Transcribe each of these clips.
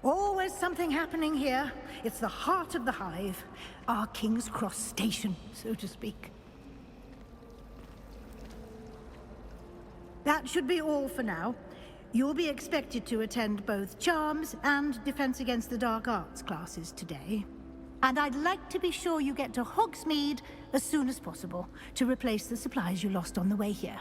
Always something happening here. It's the heart of the hive. Our King's Cross station, so to speak. That should be all for now. You'll be expected to attend both Charms and Defense Against the Dark Arts classes today. And I'd like to be sure you get to Hogsmeade as soon as possible to replace the supplies you lost on the way here.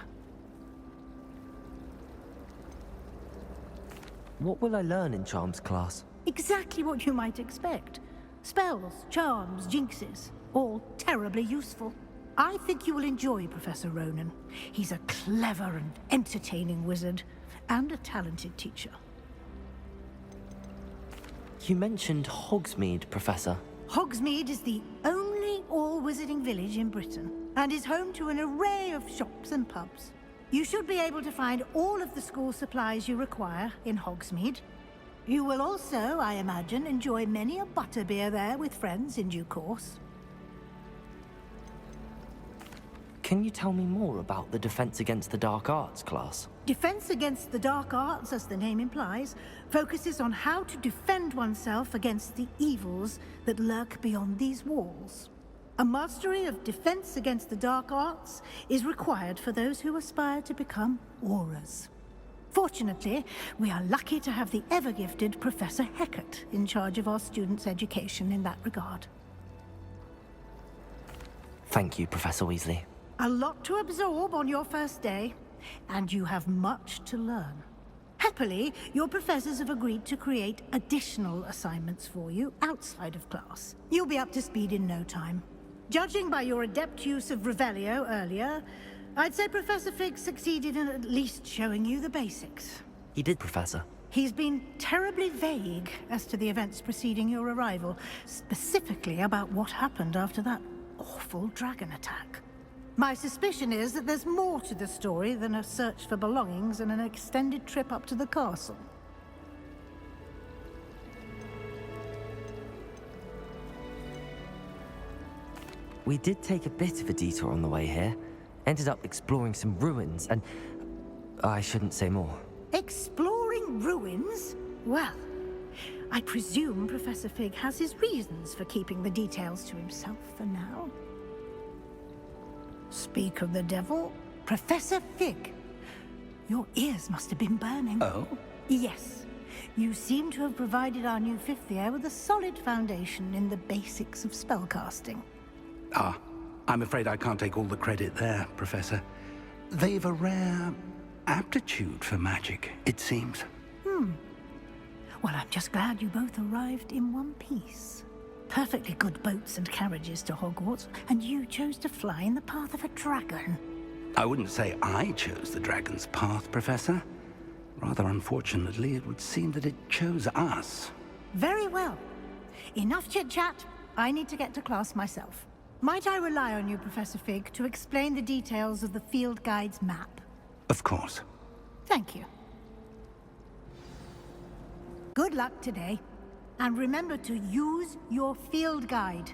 What will I learn in Charms class? Exactly what you might expect. Spells, charms, jinxes, all terribly useful. I think you will enjoy Professor Ronan. He's a clever and entertaining wizard, and a talented teacher. You mentioned Hogsmeade, Professor. Hogsmeade is the only all-wizarding village in Britain, and is home to an array of shops and pubs. You should be able to find all of the school supplies you require in Hogsmeade. You will also, I imagine, enjoy many a butterbeer there with friends in due course. Can you tell me more about the Defense Against the Dark Arts class? Defense Against the Dark Arts, as the name implies, focuses on how to defend oneself against the evils that lurk beyond these walls. A mastery of Defense Against the Dark Arts is required for those who aspire to become Aurors. Fortunately, we are lucky to have the ever-gifted Professor Hecat in charge of our students' education in that regard. Thank you, Professor Weasley. A lot to absorb on your first day, and you have much to learn. Happily, your professors have agreed to create additional assignments for you outside of class. You'll be up to speed in no time. Judging by your adept use of Revelio earlier, I'd say Professor Fig succeeded in at least showing you the basics. He did, Professor. He's been terribly vague as to the events preceding your arrival, specifically about what happened after that awful dragon attack. My suspicion is that there's more to the story than a search for belongings and an extended trip up to the castle. We did take a bit of a detour on the way here. Ended up exploring some ruins and... I shouldn't say more. Exploring ruins? Well, I presume Professor Fig has his reasons for keeping the details to himself for now. Speak of the devil, Professor Fig. Your ears must have been burning. Oh? Yes. You seem to have provided our new fifth year with a solid foundation in the basics of spellcasting. Ah, I'm afraid I can't take all the credit there, Professor. They've a rare aptitude for magic, it seems. Well, I'm just glad you both arrived in one piece. Perfectly good boats and carriages to Hogwarts, and you chose to fly in the path of a dragon. I wouldn't say I chose the dragon's path, Professor. Rather unfortunately, it would seem that it chose us. Very well. Enough chit-chat. I need to get to class myself. Might I rely on you, Professor Fig, to explain the details of the field guide's map? Of course. Thank you. Good luck today. And remember to use your field guide.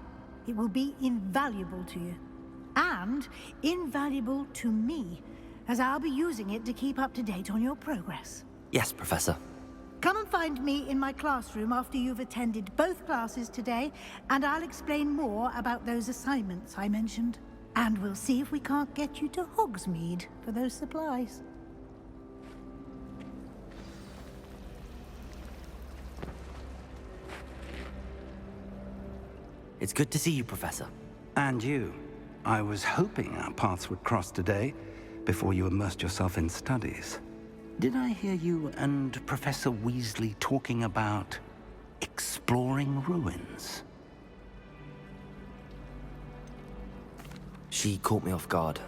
It will be invaluable to you. And invaluable to me, as I'll be using it to keep up to date on your progress. Yes, Professor. Come and find me in my classroom after you've attended both classes today, and I'll explain more about those assignments I mentioned. And we'll see if we can't get you to Hogsmeade for those supplies. It's good to see you, Professor. And you. I was hoping our paths would cross today, before you immersed yourself in studies. Did I hear you and Professor Weasley talking about exploring ruins? She caught me off guard.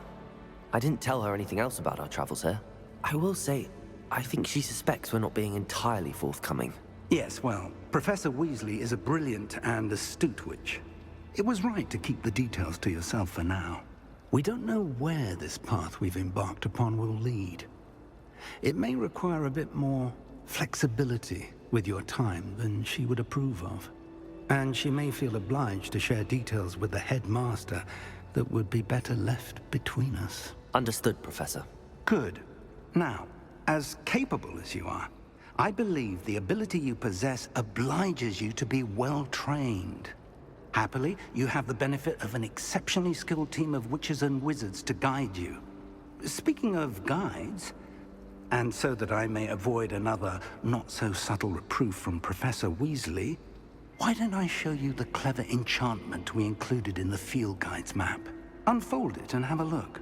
I didn't tell her anything else about our travels here. I will say, I think she suspects we're not being entirely forthcoming. Yes, well, Professor Weasley is a brilliant and astute witch. It was right to keep the details to yourself for now. We don't know where this path we've embarked upon will lead. It may require a bit more flexibility with your time than she would approve of. And she may feel obliged to share details with the headmaster that would be better left between us. Understood, Professor. Good. Now, as capable as you are, I believe the ability you possess obliges you to be well-trained. Happily, you have the benefit of an exceptionally skilled team of witches and wizards to guide you. Speaking of guides, and so that I may avoid another not-so-subtle reproof from Professor Weasley, why don't I show you the clever enchantment we included in the field guide's map? Unfold it and have a look.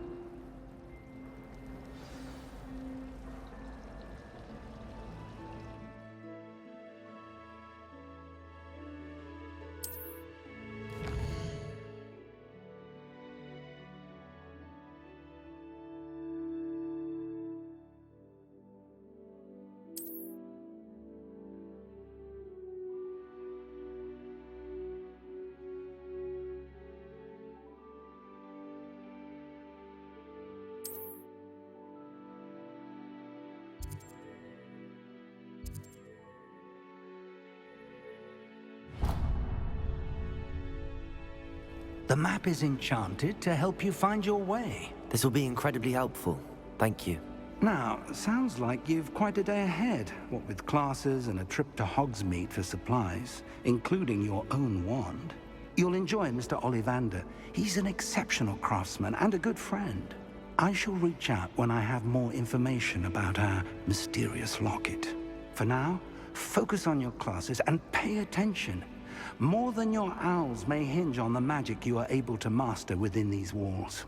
The map is enchanted to help you find your way. This will be incredibly helpful. Thank you. Now, sounds like you've quite a day ahead, what with classes and a trip to Hogsmeade for supplies, including your own wand. You'll enjoy Mr. Ollivander. He's an exceptional craftsman and a good friend. I shall reach out when I have more information about our mysterious locket. For now, focus on your classes and pay attention. More than your owls may hinge on the magic you are able to master within these walls.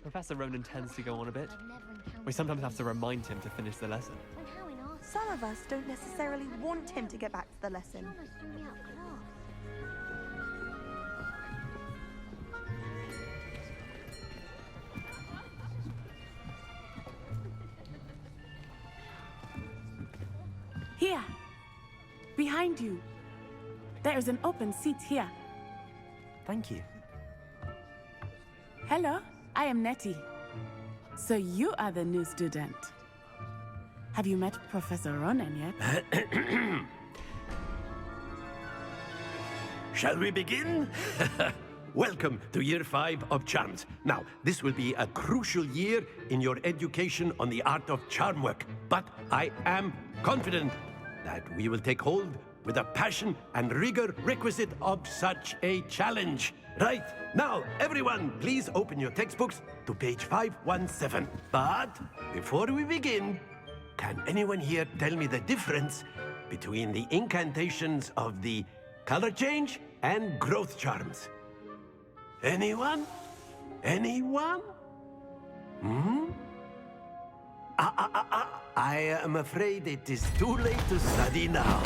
Professor Ronan tends to go on a bit. We sometimes have to remind him to finish the lesson. Some of us don't necessarily want him to get back to the lesson. Here, behind you. There is an open seat here. Thank you. Hello, I am Nettie. So you are the new student. Have you met Professor Ronan yet? Shall we begin? Welcome to Year 5 of Charms. Now, this will be a crucial year in your education on the art of charm work, but I am confident that we will take hold with the passion and rigor requisite of such a challenge. Right, now, everyone, please open your textbooks to page 517. But before we begin, can anyone here tell me the difference between the incantations of the color change and growth charms? Anyone? Anyone? I am afraid it is too late to study now.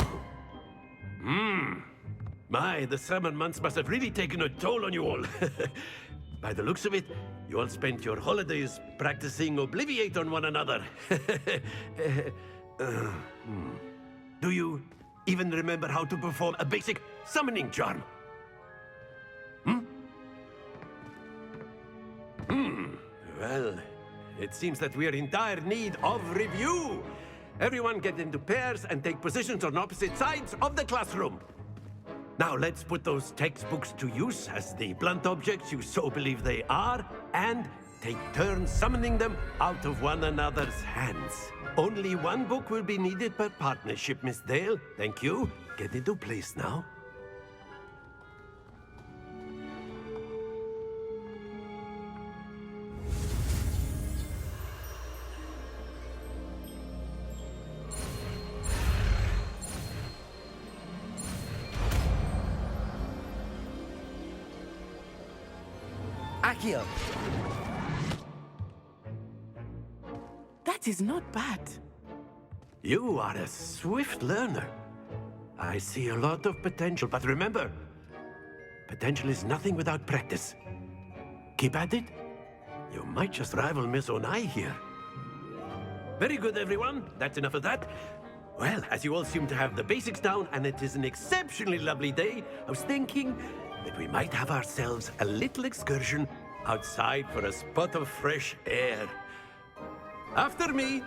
My, the summer months must have really taken a toll on you all. By the looks of it, you all spent your holidays practicing Obliviate on one another. Do you even remember how to perform a basic summoning charm? Well, it seems that we are in dire need of review. Everyone get into pairs and take positions on opposite sides of the classroom. Now let's put those textbooks to use as the blunt objects you so believe they are, and take turns summoning them out of one another's hands. Only one book will be needed per partnership, Miss Dale. Thank you. Get into place now. Accio! That is not bad. You are a swift learner. I see a lot of potential, but remember, potential is nothing without practice. Keep at it. You might just rival Miss Onai here. Very good, everyone. That's enough of that. Well, as you all seem to have the basics down, and it is an exceptionally lovely day, I was thinking that we might have ourselves a little excursion outside for a spot of fresh air. After me.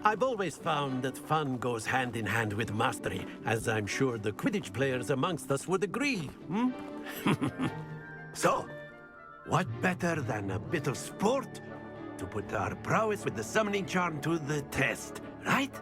I've always found that fun goes hand in hand with mastery, as I'm sure the Quidditch players amongst us would agree, hmm? So, what better than a bit of sport to put our prowess with the summoning charm to the test, right?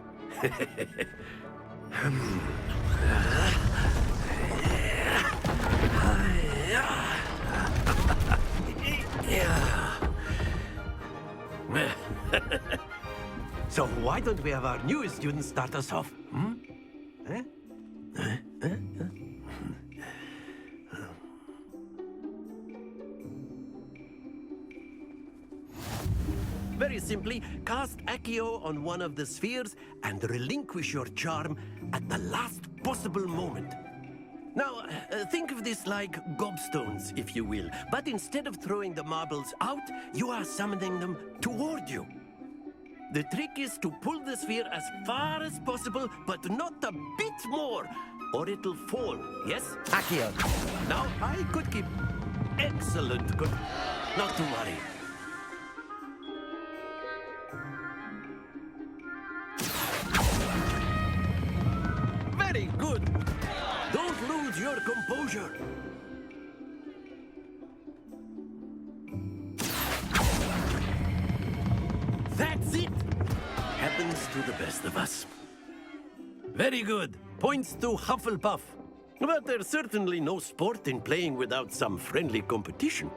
So why don't we have our newest student start us off? Hmm? Very simply, cast Accio on one of the spheres and relinquish your charm at the last possible moment. Now, think of this like gobstones, if you will. But instead of throwing the marbles out, you are summoning them toward you. The trick is to pull the sphere as far as possible, but not a bit more, or it'll fall, yes? Accio! Now, I could keep... Excellent, good. Not to worry. Very good. Don't lose your composure. That's it. Happens to the best of us. Very good. Points to Hufflepuff. But there's certainly no sport in playing without some friendly competition.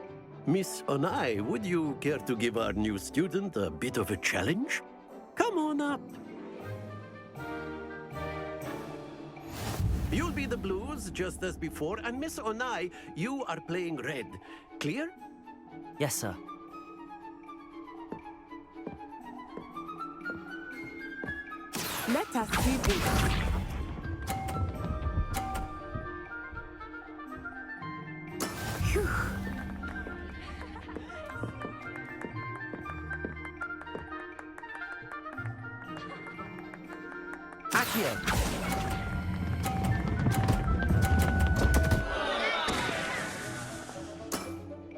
Miss Onai, would you care to give our new student a bit of a challenge? Come on up. You'll be the blues, just as before, and Miss Onai, you are playing red. Clear? Yes, sir. Let us see this. Phew. Accio!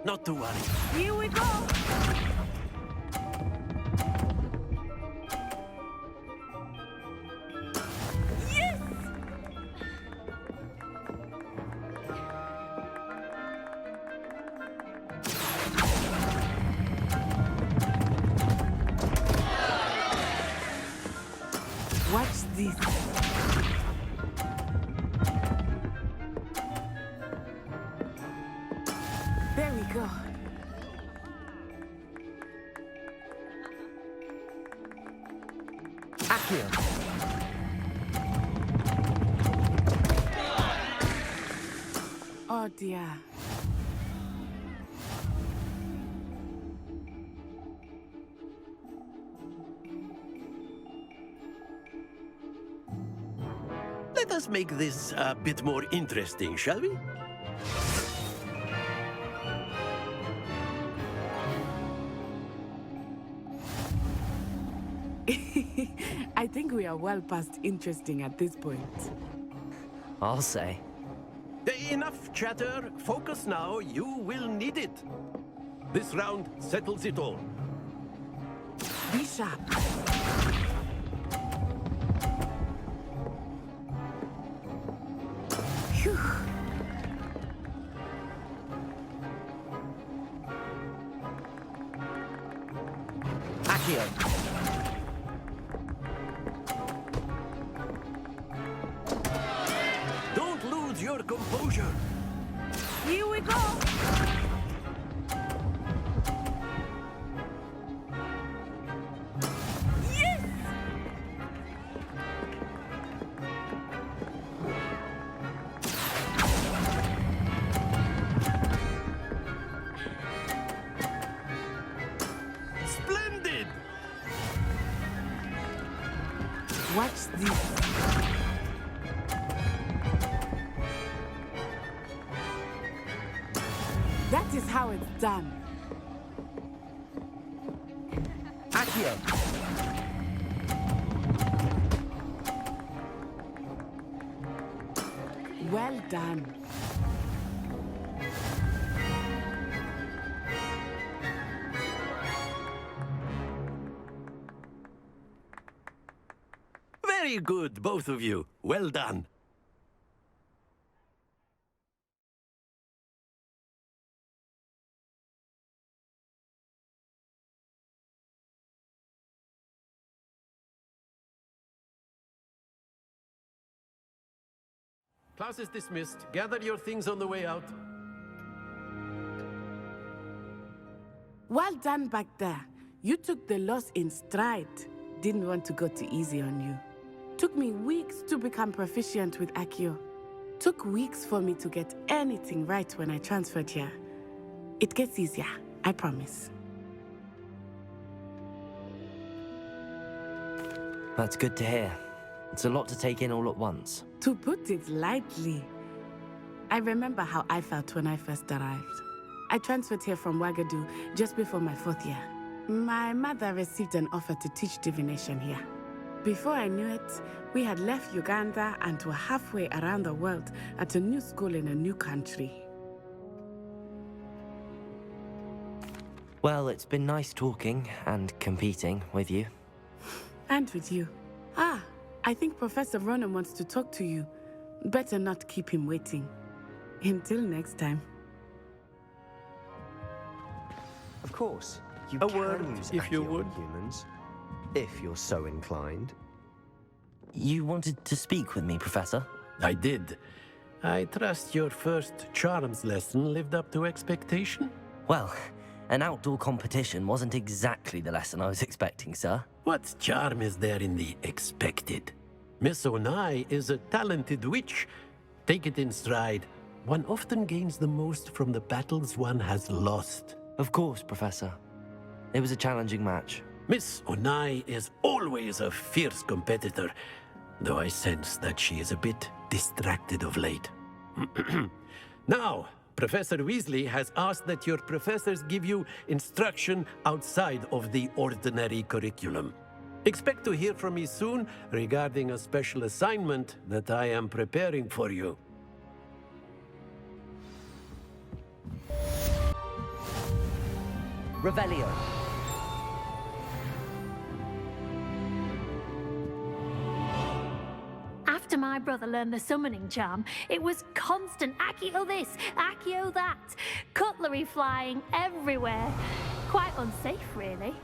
Not to worry. Here we go. Yes! Watch this. There we go. Accio! Oh dear. Let us make this a bit more interesting, shall we? I think we are well past interesting at this point. I'll say. Enough chatter. Focus now. You will need it. This round settles it all. Be sharp. Phew. Accio. Don't lose your composure. Here we go. Yes! Splendid! Watch this. That is how it's done. Accio. Well done. Very good, both of you. Well done. Class is dismissed. Gather your things on the way out. Well done back there. You took the loss in stride. Didn't want to go too easy on you. Took me weeks to become proficient with Accio. Took weeks for me to get anything right when I transferred here. It gets easier, I promise. That's good to hear. It's a lot to take in all at once. To put it lightly, I remember how I felt when I first arrived. I transferred here from Wagadu just before my 4th year. My mother received an offer to teach divination here. Before I knew it, we had left Uganda and were halfway around the world at a new school in a new country. Well, it's been nice talking and competing with you. And with you. Ah, I think Professor Ronan wants to talk to you. Better not keep him waiting. Until next time. Of course, you A can word, use if you Accio would. on humans, if you're so inclined. You wanted to speak with me, Professor? I did. I trust your first charms lesson lived up to expectation? Well, an outdoor competition wasn't exactly the lesson I was expecting, sir. What charm is there in the expected? Miss Onai is a talented witch. Take it in stride. One often gains the most from the battles one has lost. Of course, Professor. It was a challenging match. Miss Onai is always a fierce competitor, though I sense that she is a bit distracted of late. Now, Professor Weasley has asked that your professors give you instruction outside of the ordinary curriculum. Expect to hear from me soon regarding a special assignment that I am preparing for you. Revelio. After my brother learned the summoning charm, it was constant Accio this, Accio that. Cutlery flying everywhere. Quite unsafe, really.